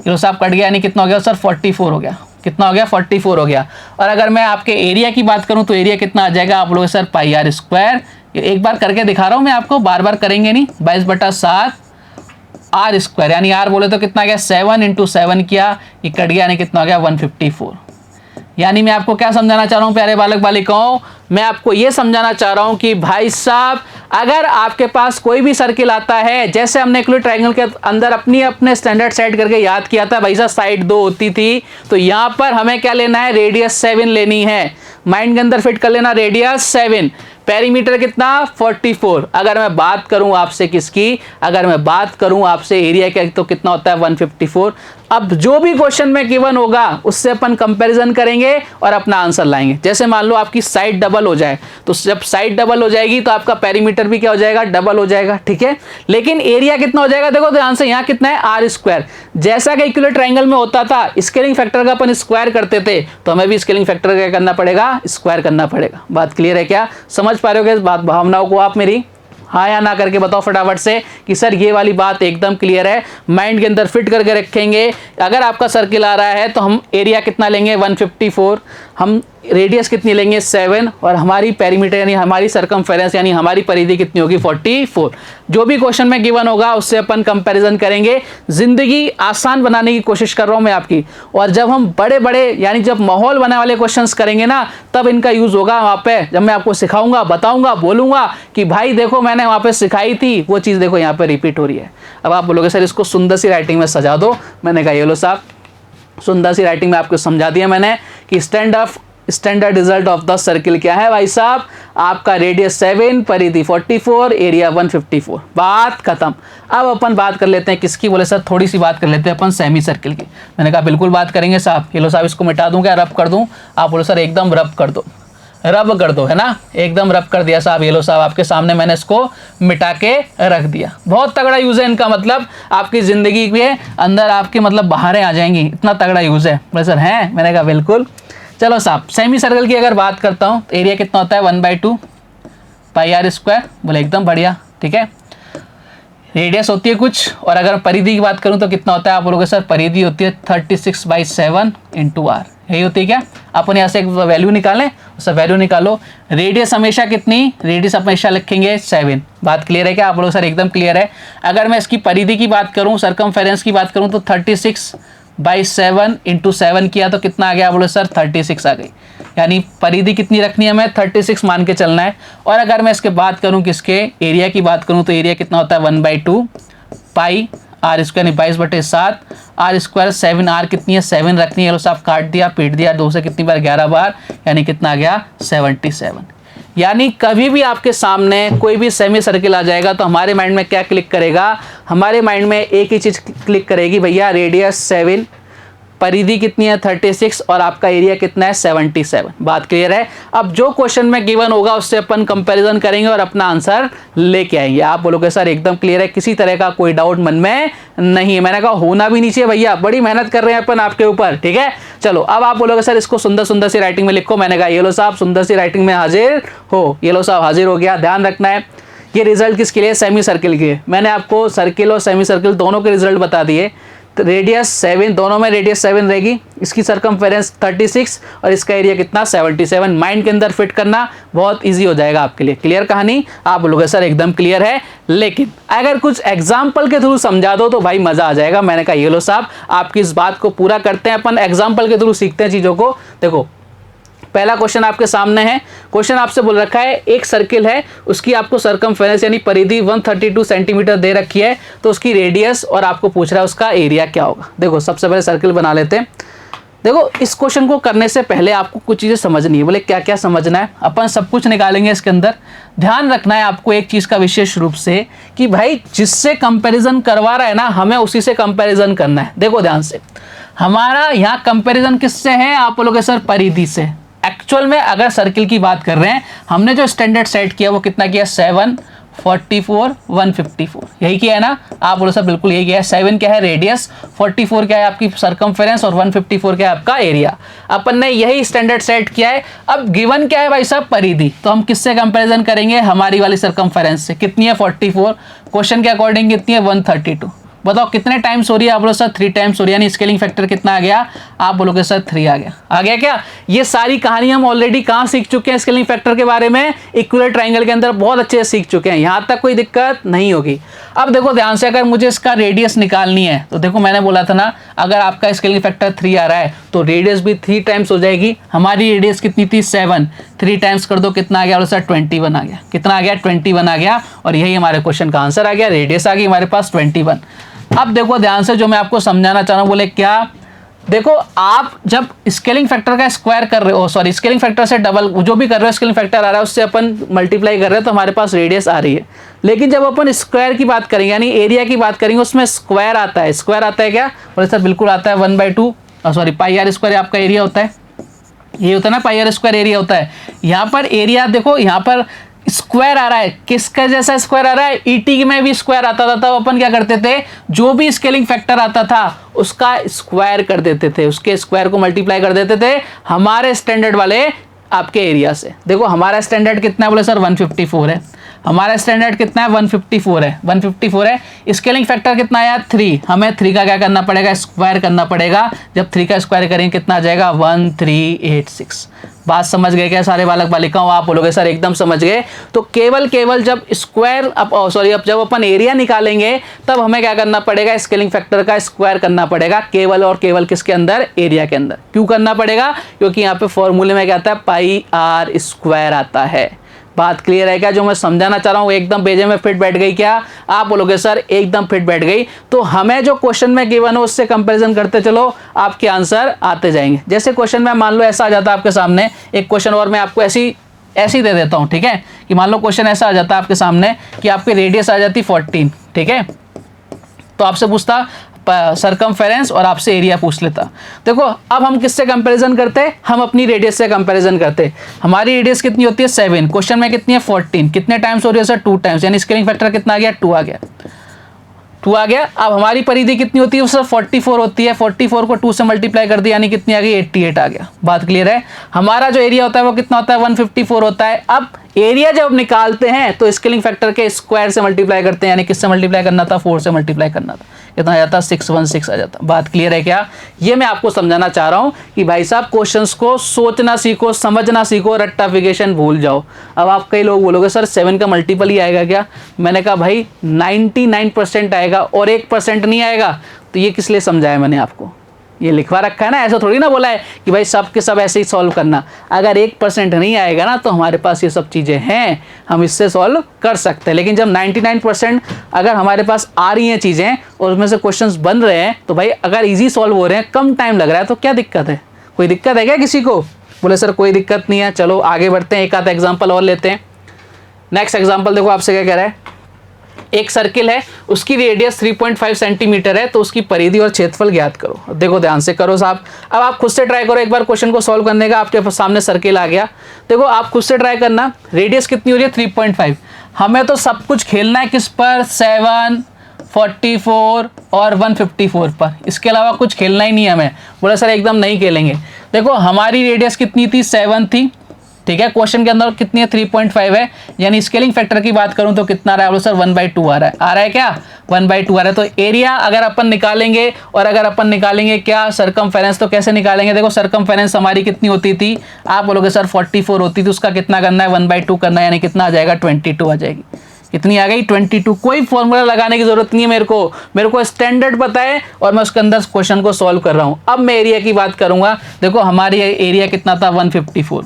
ये साहब कट गया, यानी कितना हो गया सर? 44 हो गया। कितना हो गया? 44 हो गया। और अगर मैं आपके एरिया की बात करूं तो एरिया कितना आ जाएगा? आप लोग सर पाई आर स्क्वायर, एक बार करके दिखा रहा हूं मैं आपको, बार बार करेंगे नहीं। 22/7 आर स्क्वायर, यानी आर बोले तो कितना गया? 7 इंटू 7 किया, ये कट गया, यानी कितना हो गया? 154। यानी मैं आपको क्या समझाना चाह रहा हूं प्यारे बालक बालिकाओं? मैं आपको ये समझाना चाह रहा हूं कि भाई साहब अगर आपके पास कोई भी सर्किल आता है, जैसे हमने इक्विलेटरल ट्रायंगल के अंदर अपने स्टैंडर्ड सेट करके याद किया था भाई साहब, साइड 2 होती थी, तो यहां पर हमें क्या लेना है? रेडियस 7 लेनी है। माइंड के अंदर फिट कर लेना, रेडियस 7, पेरीमीटर कितना? 44। अगर मैं बात करूं आपसे किसकी? अगर मैं बात करूं आपसे एरिया का, तो कितना होता है? 154। अब जो भी क्वेश्चन में गिवन होगा उससे अपन कंपैरिजन करेंगे और अपना आंसर लाएंगे। जैसे मान लो आपकी साइड डबल हो जाए, तो जब साइड डबल हो जाएगी तो आपका पेरीमीटर भी क्या हो जाएगा? डबल हो जाएगा। ठीक है, लेकिन एरिया कितना हो जाएगा? देखो ध्यान से, यहाँ कितना है? R square. जैसा कि इक्विलेटरल ट्रायंगल में होता था, स्केलिंग फैक्टर का अपन स्क्वायर करते थे, तो हमें भी स्केलिंग फैक्टर क्या करना पड़ेगा? स्क्वायर करना पड़ेगा। बात क्लियर है क्या? समझ पा रहे हो इस बात, भावनाओं को आप मेरी? हाँ या ना करके बताओ फटाफट से कि सर ये वाली बात एकदम क्लियर है। माइंड के अंदर फिट करके रखेंगे। अगर आपका सर्किल आ रहा है तो हम एरिया कितना लेंगे? 154, हम रेडियस कितनी लेंगे? 7, और हमारी पेरीमीटर यानी हमारी सरकमफेरेंस यानी हमारी परिधि कितनी होगी? 44। जो भी क्वेश्चन में गिवन होगा उससे अपन कंपैरिजन करेंगे। जिंदगी आसान बनाने की कोशिश कर रहा हूं मैं आपकी। और जब हम बड़े बड़े यानी जब माहौल बनाने वाले क्वेश्चंस करेंगे ना, तब इनका यूज होगा वहां पे, जब मैं आपको सिखाऊंगा, बताऊंगा, बोलूंगा कि भाई देखो मैंने वहां पे सिखाई थी वो चीज, देखो यहाँ पे रिपीट हो रही है। अब आप बोलोगे सर इसको सुंदर सी राइटिंग में सजा दो। मैंने कहा ये लो साहब, सुंदर सी राइटिंग में आपको समझा दिया मैंने कि standard result of the circle क्या है भाई साहब? आपका रेडियस 7, परिधि 44, एरिया 154। बात खत्म। अब अपन बात कर लेते हैं किसकी? बोले सर थोड़ी सी बात कर लेते हैं अपन सेमी सर्किल की। मैंने कहा बिल्कुल बात करेंगे साहब। ये लो साहब, इसको मिटा दूं क्या? रब कर दूं? आप बोले सर एकदम रब कर दो, रब कर दो, है ना? एकदम रब कर दिया साहब। ये लो साहब, आपके सामने मैंने इसको मिटा के रख दिया। बहुत तगड़ा यूज है इनका, मतलब आपकी जिंदगी के अंदर आपके मतलब बाहरें आ जाएंगी, इतना तगड़ा यूज है। बोले सर हैं? मैंने कहा बिल्कुल। चलो साहब, सेमी सर्कल की अगर बात करता हूँ तो एरिया कितना होता है? 1/2 पाई आर स्क्वायर। बोले एकदम बढ़िया। ठीक है, रेडियस होती है कुछ, और अगर परिधि की बात करूं तो कितना होता है? आप बोलोगे सर परिधि होती है 36/7 इंटू आर। यही होती है क्या? अपन यहाँ से एक वैल्यू निकालें, उससे वैल्यू निकालो। रेडियस हमेशा कितनी? रेडियस हमेशा लिखेंगे 7। बात क्लियर है क्या? आप बोलोगे सर एकदम क्लियर है। अगर मैं इसकी परिधि की बात करूँ, सरकमफेरेंस की बात करूँ, तो 36/7 इंटू 7 किया तो कितना आ गया? बोले सर 36 आ गई। यानी परिधि कितनी रखनी है? हमें 36 मान के चलना है। और अगर मैं इसके बात करूं किसके? एरिया की बात करूं तो एरिया कितना होता है? 1/2 पाई आर स्क्वायर, यानी 22/7 आर स्क्वायर। 7 आर कितनी है? 7 रखनी है। साहब काट दिया, पीट दिया, 2 से कितनी बार? 11 बार, यानी कितना आ गया? 77। यानी कभी भी आपके सामने कोई भी सेमी सर्किल आ जाएगा तो हमारे माइंड में क्या क्लिक करेगा? हमारे माइंड में एक ही चीज क्लिक करेगी भैया, रेडियस 7 परिधि कितनी है 36 और आपका एरिया कितना है 77। बात क्लियर है। अब जो क्वेश्चन में गिवन होगा उससे अपन कंपैरिजन करेंगे और अपना आंसर लेके आएंगे। आप बोलोगे सर एकदम क्लियर है, किसी तरह का कोई डाउट मन में नहीं है। मैंने कहा होना भी नहीं चाहिए भैया, बड़ी मेहनत कर रहे हैं अपन आपके ऊपर, ठीक है। चलो अब आप बोलोगे सर इसको सुंदर सुंदर सी राइटिंग में लिखो। मैंने कहा ये लो साहब सुंदर सी राइटिंग में हाजिर हो, ये लो साहब हाजिर हो गया। ध्यान रखना है ये रिजल्ट किसके लिए, सेमी सर्किल के। मैंने आपको सर्किल और सेमी सर्किल दोनों के रिजल्ट बता दिए। तो रेडियस 7, दोनों में रेडियस 7 रहेगी, इसकी सरकमफेरेंस 36 और इसका एरिया कितना 77। माइंड के अंदर फिट करना बहुत इजी हो जाएगा आपके लिए। क्लियर कहानी? आप बोलोगे सर एकदम क्लियर है, लेकिन अगर कुछ एग्जाम्पल के थ्रू समझा दो तो भाई मजा आ जाएगा। मैंने कहा ये लो साहब आपकी इस बात को पूरा करते हैं अपन, एग्जाम्पल के थ्रू सीखते हैं चीजों को। देखो पहला क्वेश्चन आपके सामने है। क्वेश्चन आपसे बोल रखा है एक सर्किल है, उसकी आपको सरकमफेरेंस यानी परिधि 132 सेंटीमीटर दे रखी है, तो उसकी रेडियस और आपको पूछ रहा है उसका एरिया क्या होगा। देखो सबसे पहले सर्किल बना लेते हैं। देखो इस क्वेश्चन को करने से पहले आपको कुछ चीज़ें समझनी है। बोले क्या क्या समझना है, अपन सब कुछ निकालेंगे इसके अंदर। ध्यान रखना है आपको एक चीज़ का विशेष रूप से कि भाई जिससे कंपैरिजन करवा रहा है ना, हमें उसी से कंपैरिजन करना है। देखो ध्यान से, हमारा यहाँ कंपैरिजन किससे है, आप बोलोगे सर परिधि से। एक्चुअल में अगर सर्किल की बात कर रहे हैं, हमने जो स्टैंडर्ड सेट किया वो कितना किया 7, 44, 154, यही किया है ना। आप बोलो सर बिल्कुल यही किया है। 7 क्या है रेडियस, 44 क्या है आपकी सरकमफेरेंस और 154 क्या है आपका एरिया। अपन ने यही स्टैंडर्ड सेट किया है। अब गिवन क्या है भाई साहब परिधि, तो हम किससे कंपैरिजन करेंगे, हमारी वाली सरकमफेरेंस से। कितनी है 44, क्वेश्चन के अकॉर्डिंग कितनी है 132। बताओ कितने टाइम्स हो रही है, आप बोलो सर 3 टाइम्स हो रही है, यानी स्केलिंग फैक्टर कितना आ गया, आप बोलोगे सर 3 आ गया। आ गया क्या? ये सारी कहानी हम ऑलरेडी कहाँ सीख चुके हैं स्केलिंग फैक्टर के बारे में, इक्विलर ट्राइंगल के अंदर बहुत अच्छे से सीख चुके हैं, यहाँ तक कोई दिक्कत नहीं होगी। अब देखो ध्यान से, अगर मुझे इसका रेडियस निकालनी है तो देखो मैंने बोला था ना, अगर आपका स्केलिंग फैक्टर 3 आ रहा है तो रेडियस भी 3 टाइम्स हो जाएगी। हमारी रेडियस कितनी थी 7, 3 टाइम्स कर दो कितना आ गया, सर 21 आ गया। कितना आ गया 21 आ गया, और यही हमारे क्वेश्चन का आंसर आ गया। रेडियस आ गई हमारे पास 21। अब देखो ध्यान से, जो मैं आपको समझाना चाह रहा हूं, बोले क्या, देखो आप जब स्केलिंग फैक्टर का स्क्वायर कर रहे हो, सॉरी स्केलिंग फैक्टर से डबल जो भी कर रहे हो, स्केलिंग फैक्टर आ रहा है उससे अपन मल्टीप्लाई कर रहे हैं तो हमारे पास रेडियस आ रही है। लेकिन जब अपन स्क्वायर की बात करेंगे यानी एरिया की बात करेंगे, उसमें स्क्वायर आता है। स्क्वायर आता है क्या, बोले सर बिल्कुल आता है 1/2, सॉरी पाई आर स्क्वायर आपका एरिया होता है। ये होता है ना पाई आर स्क्वायर एरिया होता है। यहाँ पर एरिया देखो, यहाँ पर स्क्वायर आ रहा है, किसका जैसा स्क्वायर आ रहा है, ईटी में भी स्क्वायर आता था, तब अपन क्या करते थे, जो भी स्केलिंग फैक्टर आता था उसका स्क्वायर कर देते थे, उसके स्क्वायर को मल्टीप्लाई कर देते थे हमारे स्टैंडर्ड वाले आपके एरिया से। देखो हमारा स्टैंडर्ड कितना है, बोले सर 154 है। हमारा स्टैंडर्ड कितना है 154 है, 154 है। स्केलिंग फैक्टर कितना आया 3, हमें 3 का क्या करना पड़ेगा, स्क्वायर करना पड़ेगा। जब 3 का स्क्वायर करेंगे कितना आ जाएगा 1386। बात समझ गए क्या सारे बालक बालिकाओं? आप बोलोगे सर एकदम समझ गए। तो केवल जब स्क्वायर अब जब अपन एरिया निकालेंगे तब हमें क्या करना पड़ेगा, स्केलिंग फैक्टर का स्क्वायर करना पड़ेगा, केवल और केवल किसके अंदर, एरिया के अंदर। क्यों करना पड़ेगा, क्योंकि यहाँ पे फॉर्मूले में क्या आता है, पाई आर स्क्वायर आता है। बात क्लियर है क्या? जो मैं समझाना चाह रहा हूँ एकदम पेजे में फिट बैठ गई क्या? आप बोलोगे सर एकदम फिट बैठ गई। तो हमें जो क्वेश्चन में गिवन हो उससे कंपैरिजन करते चलो, आपके आंसर आते जाएंगे। जैसे क्वेश्चन में मान लो ऐसा आ जाता है आपके सामने, एक क्वेश्चन और मैं आपको ऐसी दे देता हूँ, ठीक है, कि मान लो क्वेश्चन ऐसा आ जाता है आपके सामने कि आपकी रेडियस आ जाती 14, ठीक है, तो आपसे पूछता सरकमफेरेंस और आपसे एरिया पूछ लेता। देखो अब हम किससे कंपैरिजन करते हैं, हम अपनी रेडियस से कंपैरिजन करते हैं। हमारी रेडियस कितनी होती है 7, क्वेश्चन में कितनी है 14, कितने टाइम्स हो रही है सर 2 टाइम्स, यानी स्केलिंग फैक्टर कितना आ गया 2 आ गया, 2 आ गया। अब हमारी परिधि कितनी होती है सर 44 होती है, 44 को 2 से मल्टीप्लाई कर दिया यानी कितनी आ गई 88 आ गया। बात क्लियर है? हमारा जो एरिया होता है वो कितना होता है 154 होता है। अब एरिया जब निकालते हैं तो स्केलिंग फैक्टर के स्क्वायर से मल्टीप्लाई करते हैं, यानी किससे मल्टीप्लाई करना था 4 से मल्टीप्लाई करना था, कितना आ जाता 616 आ जाता। बात क्लियर है क्या? ये मैं आपको समझाना चाह रहा हूं कि भाई साहब क्वेश्चंस को सोचना सीखो, समझना सीखो, रट्टाफिकेशन भूल जाओ। अब आप कई लोग बोलोगे सर 7 का मल्टीपल ही आएगा क्या? मैंने कहा भाई 99% आएगा और 1% नहीं आएगा। तो ये किस लिए समझाया मैंने आपको, ये लिखवा रखा है ना, ऐसा थोड़ी ना बोला है कि भाई सब के सब ऐसे ही सॉल्व करना। अगर 1% नहीं आएगा ना तो हमारे पास ये सब चीज़ें हैं, हम इससे सॉल्व कर सकते हैं। लेकिन जब 99% अगर हमारे पास आ रही हैं चीज़ें और उसमें से क्वेश्चंस बन रहे हैं तो भाई अगर इजी सॉल्व हो रहे हैं, कम टाइम लग रहा है, तो क्या दिक्कत है? कोई दिक्कत है क्या किसी को? बोले सर कोई दिक्कत नहीं है। चलो आगे बढ़ते हैं, एक आधा एग्जाम्पल और लेते हैं। नेक्स्ट एग्जाम्पल देखो आपसे क्या कह रहा है, एक सर्किल है, उसकी रेडियस 3.5 सेंटीमीटर है, तो उसकी परिधि और क्षेत्रफल ज्ञात करो। देखो ध्यान से करो साहब। अब आप खुद से ट्राई करो एक बार क्वेश्चन को सॉल्व करने का। आपके सामने सर्किल आ गया, देखो आप खुद से ट्राई करना। रेडियस कितनी हो रही है 3.5। हमें तो सब कुछ खेलना है किस पर, 7, 44 और 154 पर, इसके अलावा कुछ खेलना ही नहीं है हमें। बोला सर एकदम नहीं खेलेंगे। देखो हमारी रेडियस कितनी थी, 7 थी, ठीक है। क्वेश्चन के अंदर कितनी है, 3.5 है, यानी स्केलिंग फैक्टर की बात करूं तो कितना आ रहा है, बोलो सर 1/2 आ रहा है। आ रहा है क्या, 1/2 आ रहा है। तो एरिया अगर अपन निकालेंगे, और अगर अपन निकालेंगे क्या, सरकमफेरेंस, तो कैसे निकालेंगे। देखो सरकमफेरेंस हमारी कितनी होती थी, आप बोलोगे सर 44 होती थी, उसका कितना करना है, 1/2 करना है, यानी कितना आ जाएगा, 22 आ जाएगी। कितनी आ गई, 22। कोई फॉर्मूला लगाने की जरूरत नहीं है मेरे को स्टैंडर्ड पता है और मैं उसके अंदर क्वेश्चन को सॉल्व कर रहा हूं। अब मैं एरिया की बात करूंगा। देखो हमारी एरिया कितना था, 154।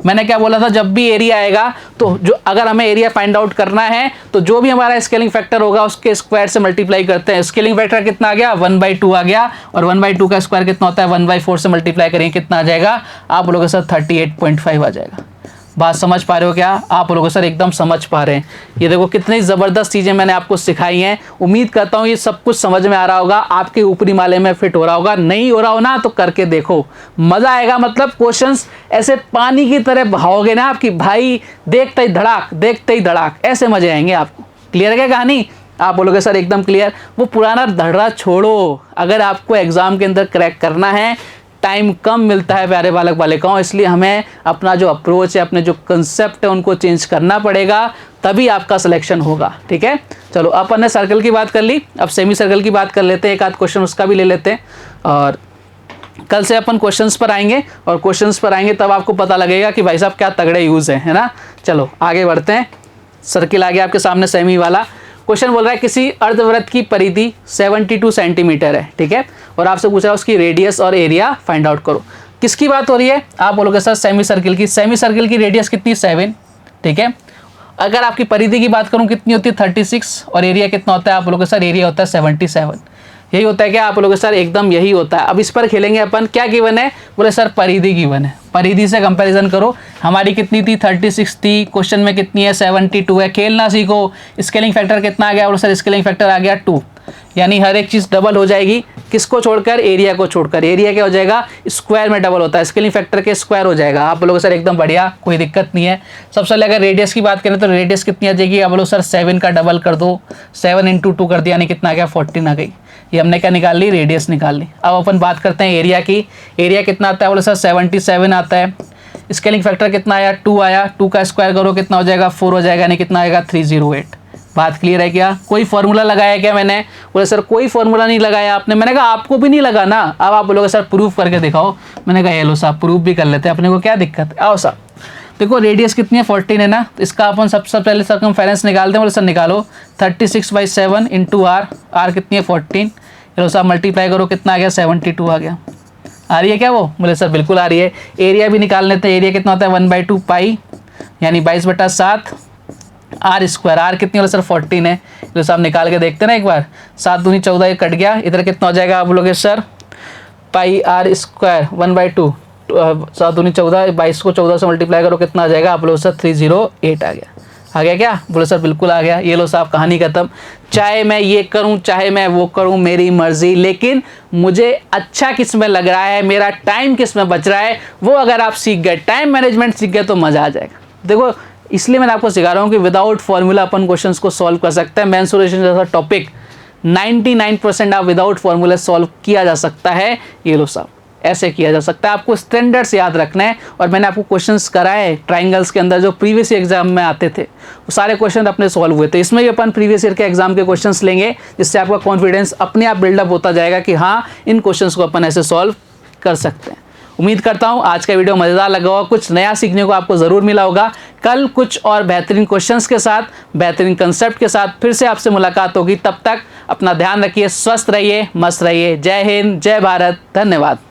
मैंने क्या बोला था, जब भी एरिया आएगा तो जो अगर हमें एरिया फाइंड आउट करना है तो जो भी हमारा स्केलिंग फैक्टर होगा उसके स्क्वायर से मल्टीप्लाई करते हैं। स्केलिंग फैक्टर कितना आ गया, 1/2 आ गया, और 1/2 का स्क्वायर कितना होता है, 1/4 से मल्टीप्लाई करेंगे, कितना आ जाएगा, आप बोलोगे सर 38.5 आ जाएगा। बात समझ पा रहे हो क्या, आप लोगों सर एकदम समझ पा रहे हैं। ये देखो कितनी ज़बरदस्त चीज़ें मैंने आपको सिखाई हैं। उम्मीद करता हूँ ये सब कुछ समझ में आ रहा होगा, आपके ऊपरी माले में फिट हो रहा होगा। नहीं हो रहा हो ना तो करके देखो, मज़ा आएगा। मतलब क्वेश्चंस ऐसे पानी की तरह बहाओगे ना आपकी, भाई देखते ही धड़ाक, देखते ही धड़ाक, ऐसे मजे आएंगे आपको। क्लियर है क्या कहानी, आप बोलोगे सर एकदम क्लियर। वो पुराना धड़ा छोड़ो, अगर आपको एग्जाम के अंदर क्रैक करना है, टाइम कम मिलता है प्यारे बालक बालिकाओं, इसलिए हमें अपना जो अप्रोच है, अपने जो कंसेप्ट है उनको चेंज करना पड़ेगा, तभी आपका सिलेक्शन होगा। ठीक है, चलो अपन ने सर्कल की बात कर ली, अब सेमी सर्कल की बात कर लेते हैं। एक आध क्वेश्चन उसका भी ले लेते हैं, और कल से अपन क्वेश्चंस पर आएंगे, और क्वेश्चंस पर आएंगे तब आपको पता लगेगा कि भाई साहब क्या तगड़े यूज़ है ना। चलो आगे बढ़ते हैं। सर्किल आ गया आपके सामने सेमी वाला। क्वेश्चन बोल रहा है किसी अर्धवृत्त की परिधि 72 सेंटीमीटर है, ठीक है, और आपसे पूछ रहा है उसकी रेडियस और एरिया फाइंड आउट करो। किसकी बात हो रही है, आप बोलोगे सर सेमी सर्किल की। सेमी सर्किल की रेडियस कितनी, 7, ठीक है। अगर आपकी परिधि की बात करूं कितनी होती है, 36, और एरिया कितना होता है, आप बोलोगे सर एरिया होता है 77। यही होता है क्या, आप बोलोगे सर एकदम यही होता है। अब इस पर खेलेंगे अपन, क्या गिवन है, बोले सर परिधि गिवन है। परिधि से कंपैरिजन करो, हमारी कितनी थी, 36 थी, क्वेश्चन में कितनी है, 72 है। खेलना सीखो। स्केलिंग फैक्टर कितना आ गया, बोले सर स्केलिंग फैक्टर आ गया 2, यानी हर एक चीज़ डबल हो जाएगी। किसको छोड़कर, एरिया को छोड़कर। एरिया क्या हो जाएगा, स्क्वायर में डबल होता है, स्केलिंग फैक्टर के स्क्वायर हो जाएगा। आप बोलोगे सर एकदम बढ़िया, कोई दिक्कत नहीं है। सबसे पहले अगर रेडियस की बात करें तो रेडियस कितनी आ जाएगी, आप बोलो सर 7 का डबल कर दो, 7 × 2 कर दिया, यानी कितना आ गया, 14 आ गई। ये हमने क्या निकाल ली, रेडियस निकाल ली। अब अपन बात करते हैं एरिया की। एरिया कितना आता है, बोले सर 77 आता है। स्केलिंग फैक्टर कितना आया, 2 आया, 2 का स्क्वायर करो कितना हो जाएगा, 4 हो जाएगा, यानी कितना आएगा, 308। बात क्लियर है क्या, कोई फॉर्मूला लगाया क्या मैंने, बोले सर कोई फॉर्मूला नहीं लगाया आपने। मैंने कहा आपको भी नहीं लगा ना। अब आप बोलोगे सर प्रूफ करके दिखाओ। मैंने कहा ये लो साहब प्रूफ भी कर लेते हैं, अपने को क्या दिक्कत है। आओ साहब देखो रेडियस कितनी है, 14 है ना, तो इसका अपन सबसे पहले सरकमफेरेंस निकालते हैं। बोले सर निकालो, 36/7 × r, r कितनी है, 14। चलो साहब मल्टीप्लाई करो, कितना आ गया, 72 आ गया। आ रही है क्या वो, बोले सर बिल्कुल आ रही है। एरिया भी निकाल लेते हैं। एरिया कितना होता है, 1/2 पाई, यानी 22/7 आर स्क्वायर। आर कितनी, बोले सर 14 है। चलो साहब निकाल के देखते हैं ना एक बार, 7 दूनी 14, ये कट गया, इधर कितना हो जाएगा, आप बोलोगे सर पाई आर स्क्वायर 1/2, 7 दूनी 14, 22 को 14 से मल्टीप्लाई करो, कितना आ जाएगा, आप लोग सर 308 आ गया। आ गया क्या, बोले सर बिल्कुल आ गया। ये लो साहब कहानी खत्म। चाहे मैं ये करूं चाहे मैं वो करूं, मेरी मर्जी, लेकिन मुझे अच्छा किस में लग रहा है, मेरा टाइम किस में बच रहा है, वो अगर आप सीख गए, टाइम मैनेजमेंट सीख गए तो मज़ा आ जाएगा। देखो इसलिए मैं आपको सिखा रहा हूँ कि विदाउट फॉर्मूला अपन क्वेश्चंस को सॉल्व कर सकते हैं। मेंसुरेशन जैसा टॉपिक 99% आप विदाउट फॉर्मूला सॉल्व किया जा सकता है। ये लो साहब ऐसे किया जा सकता है, आपको स्टैंडर्ड्स याद रखना है। और मैंने आपको क्वेश्चंस कराए ट्राइंगल्स के अंदर जो प्रीवियस एग्जाम में आते थे, वो सारे क्वेश्चन अपने सॉल्व हुए थे। इसमें भी अपन प्रीवियस ईयर के एग्जाम के क्वेश्चंस लेंगे, जिससे आपका कॉन्फिडेंस अपने आप बिल्डअप होता जाएगा कि हाँ इन क्वेश्चंस को अपन ऐसे सॉल्व कर सकते हैं। उम्मीद करता हूँ आज का वीडियो मज़ेदार लगा होगा, कुछ नया सीखने को आपको ज़रूर मिला होगा। कल कुछ और बेहतरीन क्वेश्चंस के साथ, बेहतरीन कंसेप्ट के साथ फिर से आपसे मुलाकात होगी। तब तक अपना ध्यान रखिए, स्वस्थ रहिए, मस्त रहिए। जय हिंद, जय भारत, धन्यवाद।